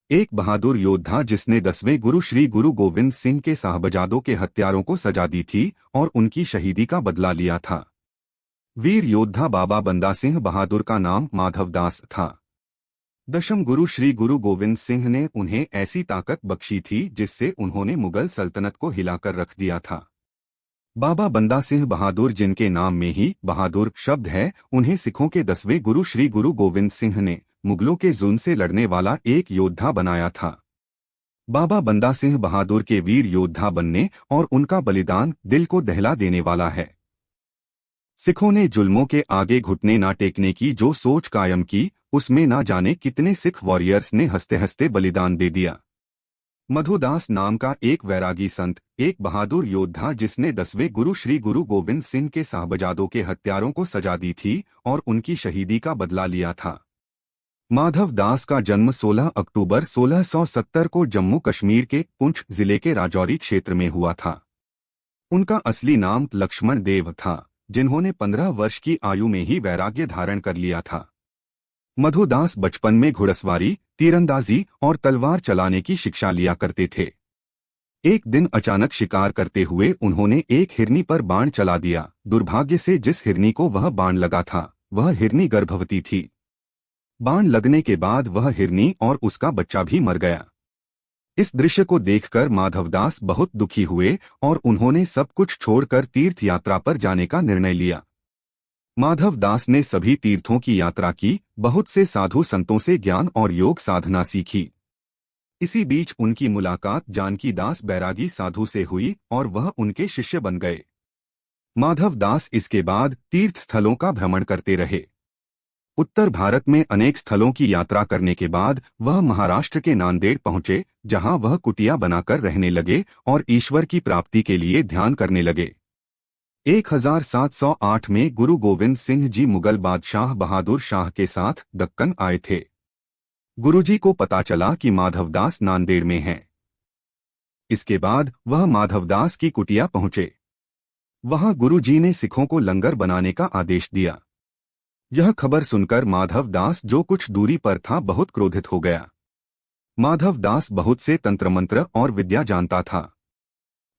एक बहादुर योद्धा जिसने 10वें गुरु श्री गुरु गोविंद सिंह के साहबजादों के हत्यारों को सजा दी थी और उनकी शहीदी का बदला लिया था। वीर योद्धा बाबा बंदा सिंह बहादुर का नाम माधवदास था। दशम गुरु श्री गुरु गोविंद सिंह ने उन्हें ऐसी ताकत बख्शी थी जिससे उन्होंने मुगल सल्तनत को हिलाकर रख दिया था। बाबा बंदा सिंह बहादुर, जिनके नाम में ही बहादुर शब्द है, उन्हें सिखों के 10वें गुरु श्री गुरु गोविंद सिंह ने मुगलों के जुल्म से लड़ने वाला एक योद्धा बनाया था। बाबा बंदा सिंह बहादुर के वीर योद्धा बनने और उनका बलिदान दिल को दहला देने वाला है। सिखों ने जुल्मों के आगे घुटने ना टेकने की जो सोच कायम की, उसमें ना जाने कितने सिख वॉरियर्स ने हंसते हंसते बलिदान दे दिया। मधुदास नाम का एक वैरागी संत, एक बहादुर योद्धा जिसने 10वें गुरु श्री गुरु गोविंद सिंह के साहबजादों के हत्यारों को सजा दी थी और उनकी शहीदी का बदला लिया था। माधव दास का जन्म 16 अक्टूबर 1670 को जम्मू कश्मीर के पुंछ जिले के राजौरी क्षेत्र में हुआ था। उनका असली नाम लक्ष्मण देव था, जिन्होंने 15 वर्ष की आयु में ही वैराग्य धारण कर लिया था। मधुदास बचपन में घुड़सवारी, तीरंदाजी और तलवार चलाने की शिक्षा लिया करते थे। एक दिन अचानक शिकार करते हुए उन्होंने एक हिरनी पर बाण चला दिया। दुर्भाग्य से जिस हिरनी को वह बाण लगा था, वह हिरनी गर्भवती थी। बाण लगने के बाद वह हिरनी और उसका बच्चा भी मर गया। इस दृश्य को देखकर माधवदास बहुत दुखी हुए और उन्होंने सब कुछ छोड़कर तीर्थ यात्रा पर जाने का निर्णय लिया। माधवदास ने सभी तीर्थों की यात्रा की, बहुत से साधु संतों से ज्ञान और योग साधना सीखी। इसी बीच उनकी मुलाकात जानकी दास बैरागी साधु से हुई और वह उनके शिष्य बन गए। माधवदास इसके बाद तीर्थ स्थलों का भ्रमण करते रहे। उत्तर भारत में अनेक स्थलों की यात्रा करने के बाद वह महाराष्ट्र के नांदेड़ पहुंचे, जहां वह कुटिया बनाकर रहने लगे और ईश्वर की प्राप्ति के लिए ध्यान करने लगे। 1708 में गुरु गोविंद सिंह जी मुगल बादशाह बहादुर शाह के साथ दक्कन आए थे। गुरुजी को पता चला कि माधवदास नांदेड़ में हैं। इसके बाद वह माधवदास की कुटिया पहुंचे। वहां गुरुजी ने सिखों को लंगर बनाने का आदेश दिया। यह खबर सुनकर माधवदास, जो कुछ दूरी पर था, बहुत क्रोधित हो गया। माधवदास बहुत से तंत्र मंत्र और विद्या जानता था।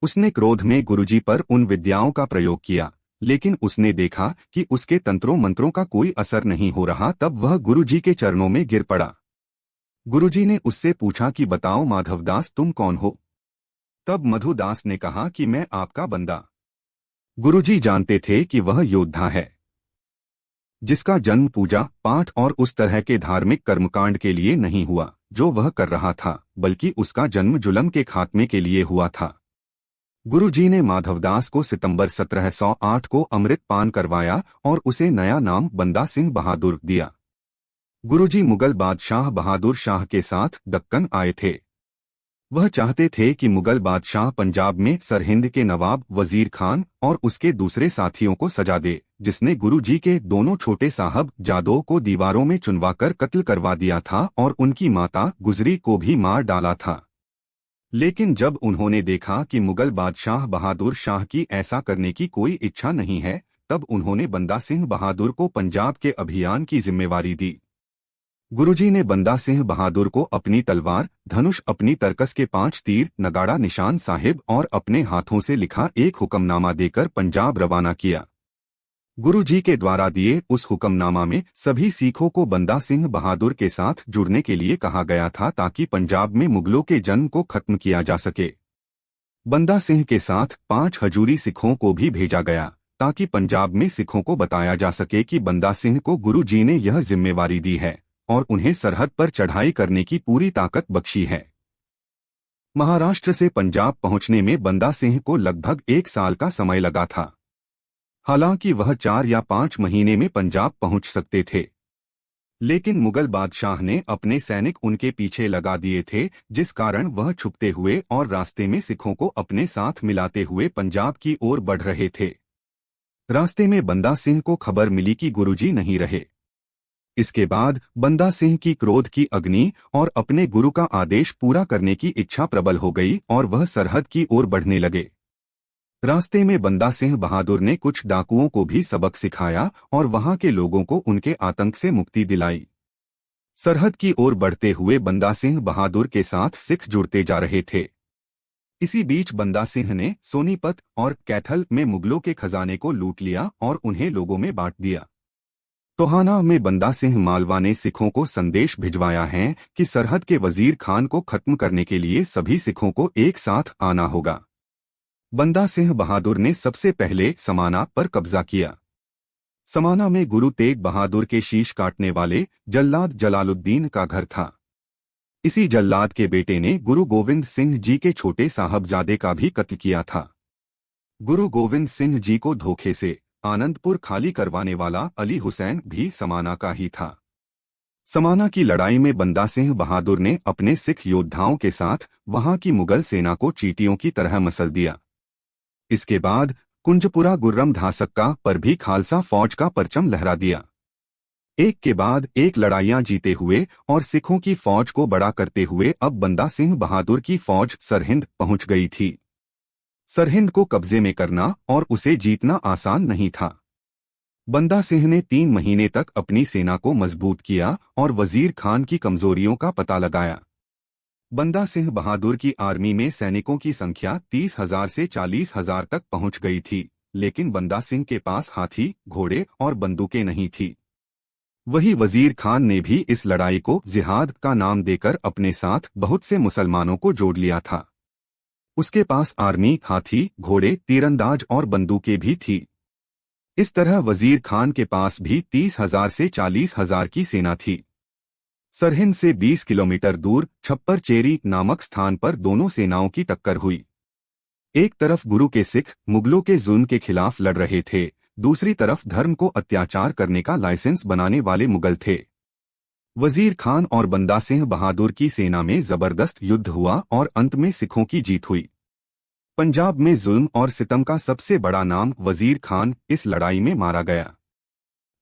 उसने क्रोध में गुरुजी पर उन विद्याओं का प्रयोग किया, लेकिन उसने देखा कि उसके तंत्रों मंत्रों का कोई असर नहीं हो रहा। तब वह गुरुजी के चरणों में गिर पड़ा। गुरुजी ने उससे पूछा कि बताओ माधवदास, तुम कौन हो? तब मधुदास ने कहा कि मैं आपका बंदा। गुरुजी जानते थे कि वह योद्धा है, जिसका जन्म पूजा पाठ और उस तरह के धार्मिक कर्मकांड के लिए नहीं हुआ जो वह कर रहा था, बल्कि उसका जन्म जुल्म के खात्मे के लिए हुआ था। गुरुजी ने माधवदास को सितंबर 1708 को अमृत पान करवाया और उसे नया नाम बंदा सिंह बहादुर दिया। गुरुजी मुगल बादशाह बहादुर शाह के साथ दक्कन आए थे। वह चाहते थे कि मुगल बादशाह पंजाब में सरहिंद के नवाब वजीर खान और उसके दूसरे साथियों को सजा दे, जिसने गुरुजी के दोनों छोटे साहब जादों को दीवारों में चुनवाकर कत्ल करवा दिया था और उनकी माता गुजरी को भी मार डाला था। लेकिन जब उन्होंने देखा कि मुगल बादशाह बहादुर शाह की ऐसा करने की कोई इच्छा नहीं है, तब उन्होंने बंदा सिंह बहादुर को पंजाब के अभियान की जिम्मेवारी दी। गुरुजी ने बंदा सिंह बहादुर को अपनी तलवार, धनुष, अपनी तरकस के 5 तीर, नगाड़ा, निशान साहिब और अपने हाथों से लिखा एक हुक्मनामा देकर पंजाब रवाना किया। गुरुजी के द्वारा दिए उस हुक्मनामा में सभी सिखों को बंदा सिंह बहादुर के साथ जुड़ने के लिए कहा गया था, ताकि पंजाब में मुगलों के जन्म को खत्म किया जा सके। बंदा सिंह के साथ 5 हजूरी सिखों को भी भेजा गया, ताकि पंजाब में सिखों को बताया जा सके कि बंदा सिंह को गुरुजी ने यह जिम्मेवारी दी है और उन्हें सरहद पर चढ़ाई करने की पूरी ताकत बख्शी है। महाराष्ट्र से पंजाब पहुंचने में बंदा सिंह को लगभग 1 साल का समय लगा था। हालांकि वह 4 या 5 महीने में पंजाब पहुंच सकते थे, लेकिन मुगल बादशाह ने अपने सैनिक उनके पीछे लगा दिए थे, जिस कारण वह छुपते हुए और रास्ते में सिखों को अपने साथ मिलाते हुए पंजाब की ओर बढ़ रहे थे। रास्ते में बंदा सिंह को खबर मिली कि गुरुजी नहीं रहे। इसके बाद बंदा सिंह की क्रोध की अग्नि और अपने गुरु का आदेश पूरा करने की इच्छा प्रबल हो गई और वह सरहद की ओर बढ़ने लगे। रास्ते में बंदा सिंह बहादुर ने कुछ डाकुओं को भी सबक सिखाया और वहां के लोगों को उनके आतंक से मुक्ति दिलाई। सरहद की ओर बढ़ते हुए बंदा सिंह बहादुर के साथ सिख जुड़ते जा रहे थे। इसी बीच बंदा सिंह ने सोनीपत और कैथल में मुगलों के खजाने को लूट लिया और उन्हें लोगों में बांट दिया। टोहाना में बंदा सिंह मालवा ने सिखों को संदेश भिजवाया है कि सरहद के वजीर खान को खत्म करने के लिए सभी सिखों को एक साथ आना होगा। बंदा सिंह बहादुर ने सबसे पहले समाना पर कब्जा किया। समाना में गुरु तेग बहादुर के शीश काटने वाले जल्लाद जलालुद्दीन का घर था। इसी जल्लाद के बेटे ने गुरु गोविंद सिंह जी के छोटे साहबजादे का भी कत्ल किया था। गुरु गोविंद सिंह जी को धोखे से आनंदपुर खाली करवाने वाला अली हुसैन भी समाना का ही था। समाना की लड़ाई में बंदा सिंह बहादुर ने अपने सिख योद्धाओं के साथ वहां की मुगल सेना को चींटियों की तरह मसल दिया। इसके बाद कुंजपुरा गुर्रम धासक्का पर भी खालसा फौज का परचम लहरा दिया। एक के बाद एक लड़ाइयां जीते हुए और सिखों की फौज को बड़ा करते हुए अब बंदा सिंह बहादुर की फौज सरहिंद पहुंच गई थी। सरहिंद को कब्जे में करना और उसे जीतना आसान नहीं था। बंदा सिंह ने 3 महीने तक अपनी सेना को मजबूत किया और वजीर खान की कमजोरियों का पता लगाया। बंदा सिंह बहादुर की आर्मी में सैनिकों की संख्या 30,000 से 40,000 तक पहुंच गई थी, लेकिन बंदा सिंह के पास हाथी, घोड़े और बंदूकें नहीं थी। वही वजीर खान ने भी इस लड़ाई को जिहाद का नाम देकर अपने साथ बहुत से मुसलमानों को जोड़ लिया था। उसके पास आर्मी, हाथी, घोड़े, तीरंदाज और बंदूकें भी थी। इस तरह वजीर खान के पास भी 30,000 से 40,000 की सेना थी। सरहिंद से 20 किलोमीटर दूर छप्पर चेरी नामक स्थान पर दोनों सेनाओं की टक्कर हुई। एक तरफ गुरु के सिख मुगलों के जुल्म के खिलाफ लड़ रहे थे, दूसरी तरफ धर्म को अत्याचार करने का लाइसेंस बनाने वाले मुगल थे। वजीर खान और बंदा सिंह बहादुर की सेना में जबरदस्त युद्ध हुआ और अंत में सिखों की जीत हुई। पंजाब में जुल्म और सितम का सबसे बड़ा नाम वजीर खान इस लड़ाई में मारा गया।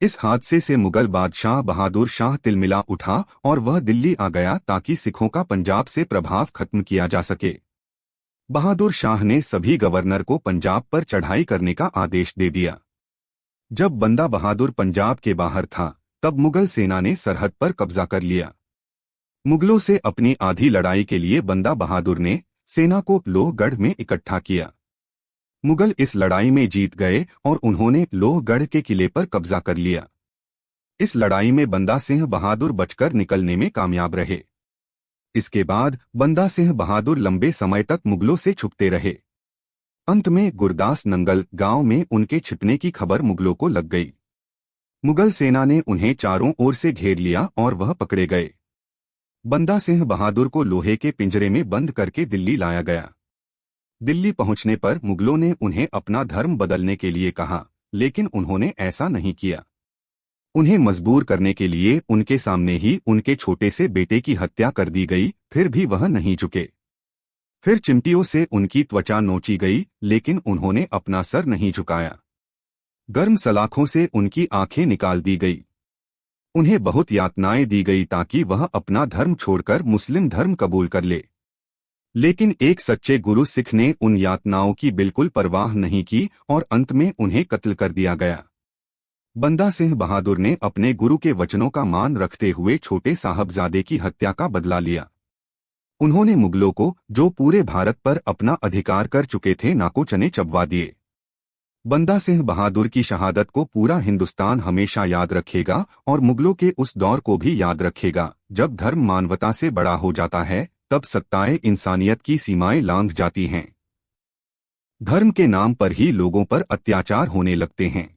इस हादसे से मुगल बादशाह बहादुर शाह तिलमिला उठा और वह दिल्ली आ गया ताकि सिखों का पंजाब से प्रभाव खत्म किया जा सके। बहादुर शाह ने सभी गवर्नर को पंजाब पर चढ़ाई करने का आदेश दे दिया। जब बंदा बहादुर पंजाब के बाहर था, तब मुगल सेना ने सरहद पर कब्जा कर लिया। मुगलों से अपनी आधी लड़ाई के लिए बंदा बहादुर ने सेना को लोहगढ़ में इकट्ठा किया। मुगल इस लड़ाई में जीत गए और उन्होंने लोहगढ़ के किले पर कब्जा कर लिया। इस लड़ाई में बंदा सिंह बहादुर बचकर निकलने में कामयाब रहे। इसके बाद बंदा सिंह बहादुर लंबे समय तक मुगलों से छुपते रहे। अंत में गुरदास नंगल गांव में उनके छिपने की खबर मुगलों को लग गई। मुगल सेना ने उन्हें चारों ओर से घेर लिया और वह पकड़े गए। बंदा सिंह बहादुर को लोहे के पिंजरे में बंद करके दिल्ली लाया गया। दिल्ली पहुंचने पर मुगलों ने उन्हें अपना धर्म बदलने के लिए कहा, लेकिन उन्होंने ऐसा नहीं किया। उन्हें मजबूर करने के लिए उनके सामने ही उनके छोटे से बेटे की हत्या कर दी गई, फिर भी वह नहीं झुके। फिर चिमटियों से उनकी त्वचा नोची गई, लेकिन उन्होंने अपना सर नहीं झुकाया। गर्म सलाखों से उनकी आंखें निकाल दी गई। उन्हें बहुत यातनाएं दी गई ताकि वह अपना धर्म छोड़कर मुस्लिम धर्म कबूल कर ले। लेकिन एक सच्चे गुरु सिख ने उन यातनाओं की बिल्कुल परवाह नहीं की और अंत में उन्हें कत्ल कर दिया गया। बंदा सिंह बहादुर ने अपने गुरु के वचनों का मान रखते हुए छोटे साहबजादे की हत्या का बदला लिया। उन्होंने मुगलों को, जो पूरे भारत पर अपना अधिकार कर चुके थे, नाको चने चबवा दिए। बंदा सिंह बहादुर की शहादत को पूरा हिंदुस्तान हमेशा याद रखेगा और मुगलों के उस दौर को भी याद रखेगा जब धर्म मानवता से बड़ा हो जाता है, तब सत्ताएं इंसानियत की सीमाएं लांघ जाती हैं। धर्म के नाम पर ही लोगों पर अत्याचार होने लगते हैं।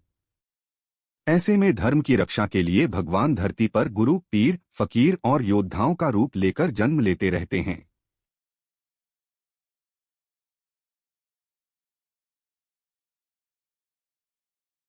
ऐसे में धर्म की रक्षा के लिए भगवान धरती पर गुरु, पीर, फकीर और योद्धाओं का रूप लेकर जन्म लेते रहते हैं।